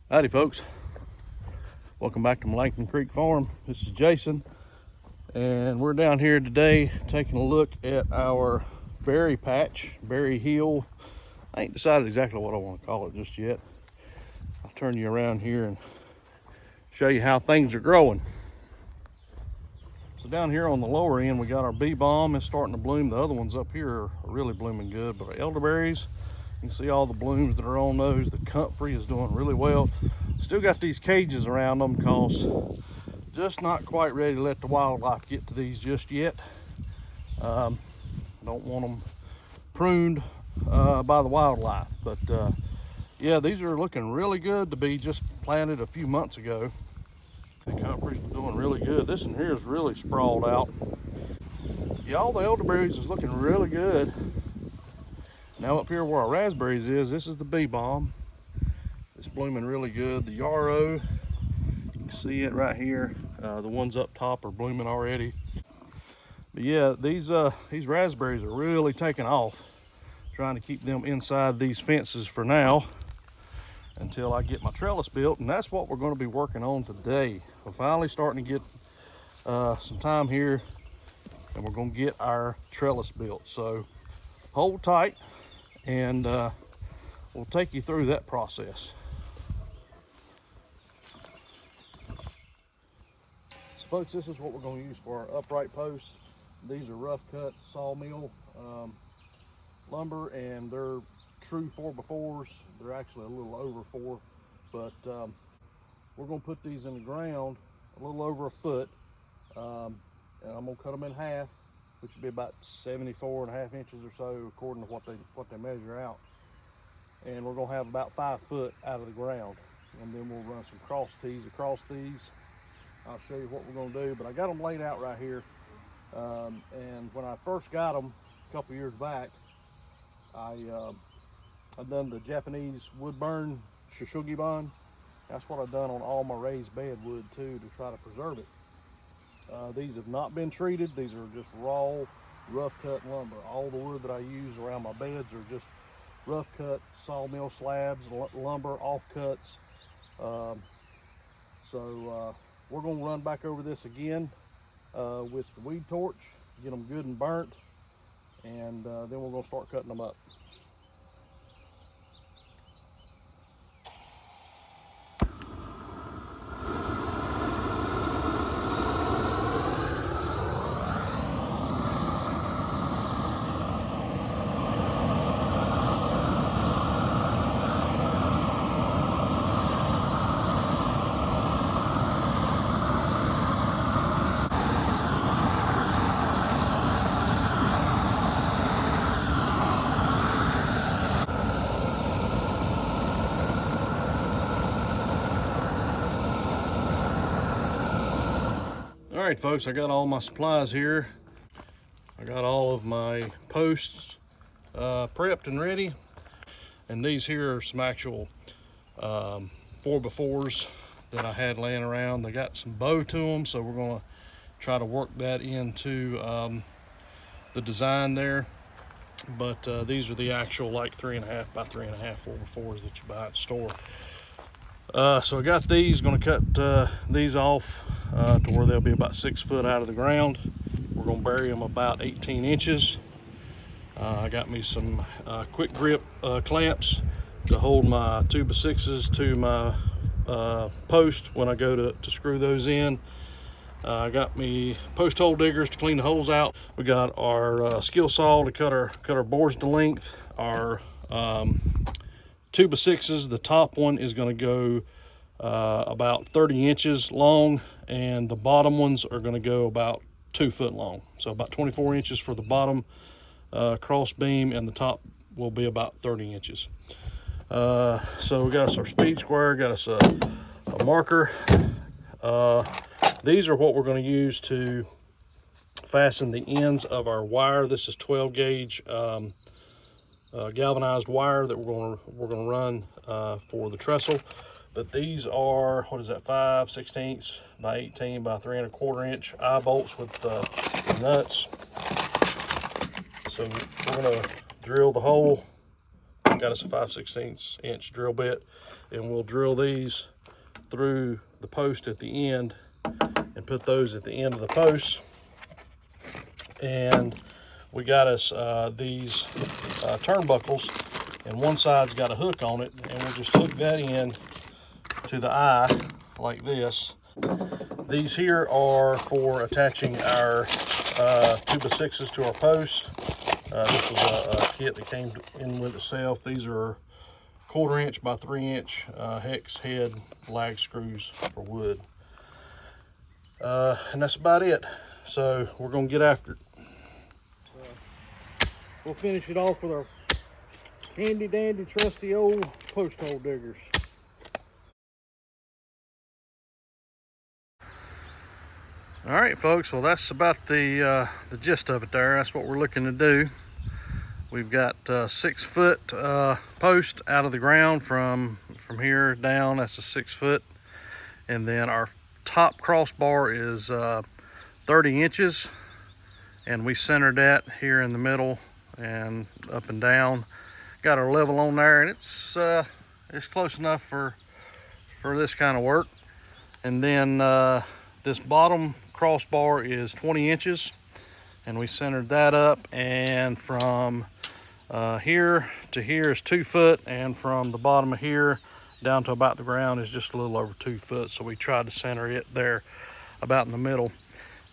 Howdy folks, welcome back to Langton Creek Farm. This is Jason and we're down here today taking a look at our berry patch, berry hill. I ain't decided exactly what I want to call it just yet. I'll turn you around here and show you how things are growing. So down here on the lower end we got our bee balm. It's starting to bloom. The other ones up here are really blooming good, but our elderberries, you can see all the blooms that are on those. The comfrey is doing really well. Still got these cages around them because just not quite ready to let the wildlife get to these just yet. Don't want them pruned by the wildlife, but yeah, these are looking really good to be just planted a few months ago. The comfrey's doing really good. This one here is really sprawled out. Yeah, all the elderberries is looking really good. Now up here where our raspberries is, this is the bee balm. It's blooming really good. The yarrow, you can see it right here. The ones up top are blooming already. But yeah, these raspberries are really taking off. Trying to keep them inside these fences for now until I get my trellis built, and that's what we're going to be working on today. We're finally starting to get some time here, and we're going to get our trellis built. So hold tight, and we'll take you through that process. So folks, this is what we're going to use for our upright posts. These are rough cut sawmill lumber, and they're true 4x4s. They're actually a little over 4, but we're going to put these in the ground a little over a foot, and I'm going to cut them in half, which would be about 74.5 inches or so according to what they measure out. And we're going to have about 5 foot out of the ground, and then we'll run some cross tees across these. I'll show you what we're going to do, but I got them laid out right here. And when I first got them a couple years back, I've done the Japanese wood burn, Shou Sugi Ban. That's what I've done on all my raised bed wood too, to try to preserve it. These have not been treated. These are just raw, rough cut lumber. All the wood that I use around my beds are just rough cut sawmill slabs, lumber, offcuts. So we're gonna run back over this again with the weed torch, get them good and burnt, and then we're gonna start cutting them up. All right, folks, I got all my supplies here. I got all of my posts prepped and ready. And these here are some actual 4x4s that I had laying around. They got some bow to them, so we're gonna try to work that into the design there. But these are the actual like 3.5 by 3.5 4x4s that you buy at the store. So I got these, gonna cut these off to where they'll be about 6 foot out of the ground. We're gonna bury them about 18 inches. I got me some quick grip clamps to hold my 2x6s to my post when I go to screw those in. I got me post hole diggers to clean the holes out. We got our skill saw to cut our boards to length. Our 2x6s, the top one is going to go about 30 inches long, and the bottom ones are going to go about 2 foot long. So about 24 inches for the bottom cross beam, and the top will be about 30 inches. So we got us our speed square, got us a marker. These are what we're going to use to fasten the ends of our wire. This is 12 gauge galvanized wire that we're going to run for the trestle. But these are, what is that, 5/16 by 18 by 3 1/4 inch eye bolts with nuts. So we're going to drill the hole got us a 5/16 inch drill bit, and we'll drill these through the post at the end and put those at the end of the posts. And we got us these turnbuckles, and one side's got a hook on it, and we'll just hook that in to the eye like this. These here are for attaching our 2x6s to our posts. This was a kit that came in with itself. These are 1/4 inch by 3 inch hex head lag screws for wood. And that's about it. So we're gonna get after it. We'll finish it off with our handy dandy trusty old post hole diggers. All right, folks, well, that's about the gist of it there. That's what we're looking to do. We've got 6 foot post out of the ground from here down. That's a 6 foot. And then our top crossbar is 30 inches. And we centered that here in the middle and up and down. Got our level on there, and it's close enough for this kind of work. And then this bottom crossbar is 20 inches, and we centered that up, and from here to here is 2 foot, and from the bottom of here down to about the ground is just a little over 2 foot. So we tried to center it there about in the middle.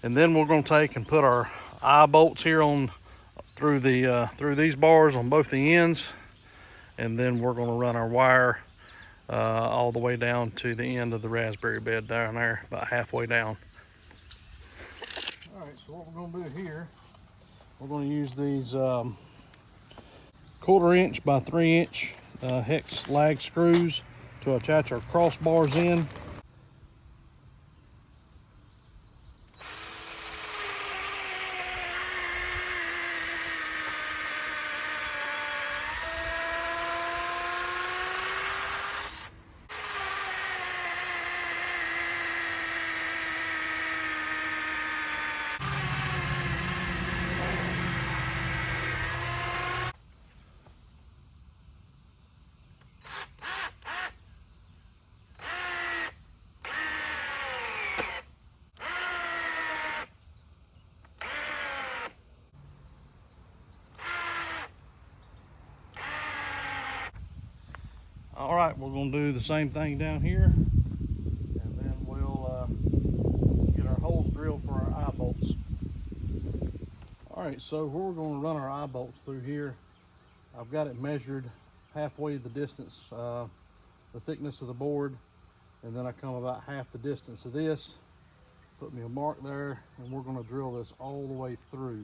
And then we're going to take and put our eye bolts here on through these bars on both the ends, and then we're going to run our wire all the way down to the end of the raspberry bed down there, about halfway down. All right, so what we're going to do here, we're going to use these 1/4 inch by 3 inch hex lag screws to attach our crossbars in. All right, we're going to do the same thing down here, and then we'll get our holes drilled for our eye bolts. All right, so we're going to run our eye bolts through here. I've got it measured halfway the distance, the thickness of the board, and then I come about half the distance of this. Put me a mark there, and we're going to drill this all the way through.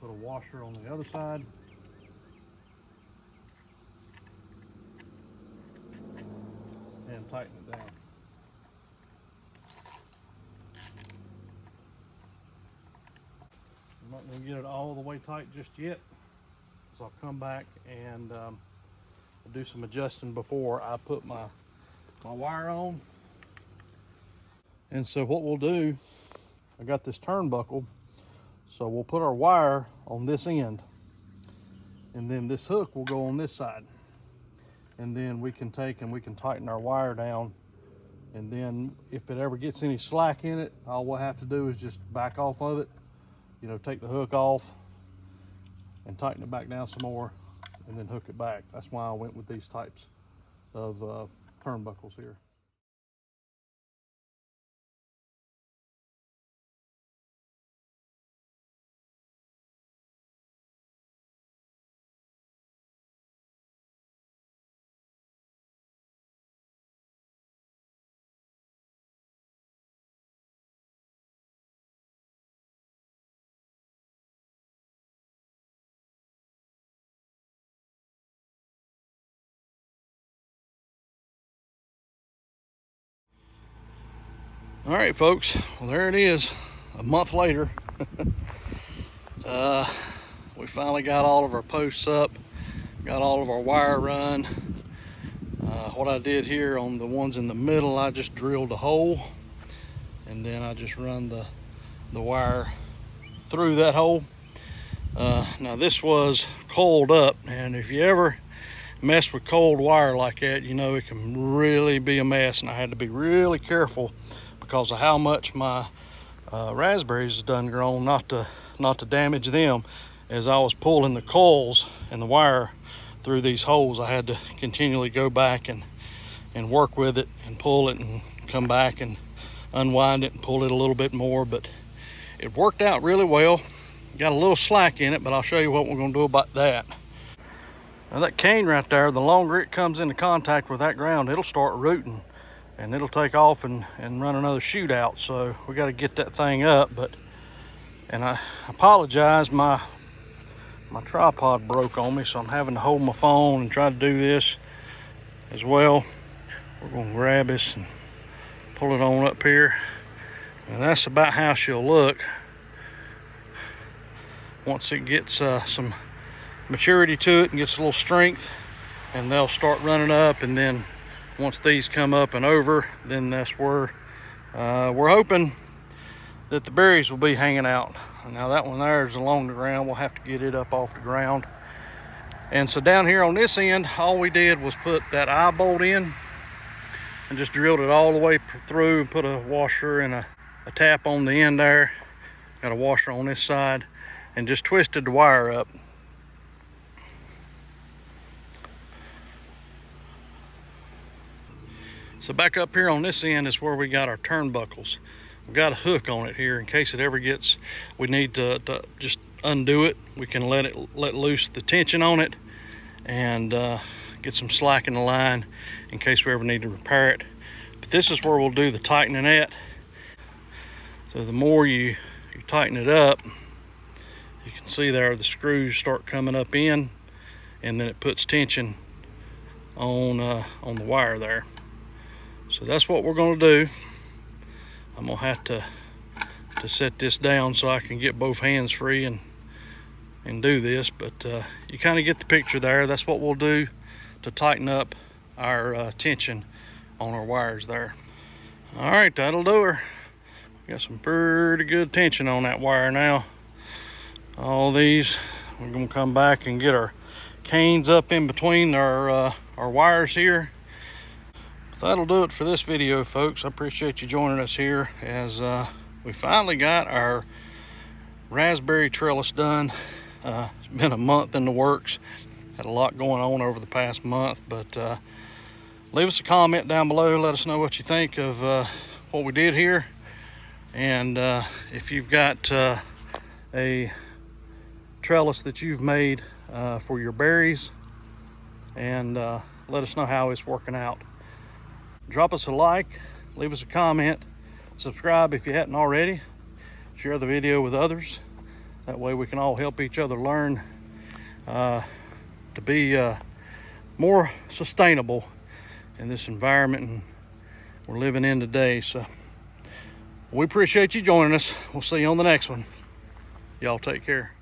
Put a washer on the other side. And tighten it down. I'm not going to get it all the way tight just yet, so I'll come back and do some adjusting before I put my wire on. And so what we'll do, I got this turnbuckle. So we'll put our wire on this end, and then this hook will go on this side. And then we can take and we can tighten our wire down. And then if it ever gets any slack in it, all we'll have to do is just back off of it, you know, take the hook off and tighten it back down some more, and then hook it back. That's why I went with these types of turnbuckles here. All right, folks, well, there it is, a month later. We finally got all of our posts up, Got all of our wire run. What I did here on the ones in the middle, I just drilled a hole and then I just run the wire through that hole. Now this was coiled up, and if you ever mess with cold wire like that, you know it can really be a mess, and I had to be really careful because of how much my raspberries has done grown, not to damage them. As I was pulling the coils and the wire through these holes, I had to continually go back and work with it and pull it and come back and unwind it and pull it a little bit more, but it worked out really well. Got a little slack in it, but I'll show you what we're going to do about that. Now that cane right there, the longer it comes into contact with that ground, it'll start rooting and it'll take off and run another shoot out. So we got to get that thing up. And I apologize, my tripod broke on me, so I'm having to hold my phone and try to do this as well. We're going to grab this and pull it on up here, and that's about how she'll look once it gets some maturity to it and gets a little strength, and they'll start running up. And then once these come up and over, then that's where we're hoping that the berries will be hanging out. Now that one there is along the ground. We'll have to get it up off the ground. And so down here on this end, all we did was put that eye bolt in and just drilled it all the way through and put a washer and a tap on the end there. Got a washer on this side, and just twisted the wire up. So back up here on this end is where we got our turnbuckles. We've got a hook on it here in case it ever gets, we need to just undo it. We can let loose the tension on it and get some slack in the line in case we ever need to repair it. But this is where we'll do the tightening at. So the more you tighten it up, you can see there the screws start coming up in, and then it puts tension on the wire there. So that's what we're going to do. I'm going to have to set this down so I can get both hands free and do this, but you kind of get the picture there. That's what we'll do to tighten up our tension on our wires there. All right, that'll do her. Got some pretty good tension on that wire now. All these, we're going to come back and get our canes up in between our wires here. But that'll do it for this video, folks. I appreciate you joining us here as we finally got our raspberry trellis done. It's been a month in the works. Had a lot going on over the past month, but leave us a comment down below. Let us know what you think of what we did here. And if you've got a trellis that you've made for your berries, and let us know how it's working out. Drop us a like, leave us a comment, subscribe if you hadn't already, share the video with others. That way we can all help each other learn to be more sustainable in this environment we're living in today. So we appreciate you joining us. We'll see you on the next one. Y'all take care.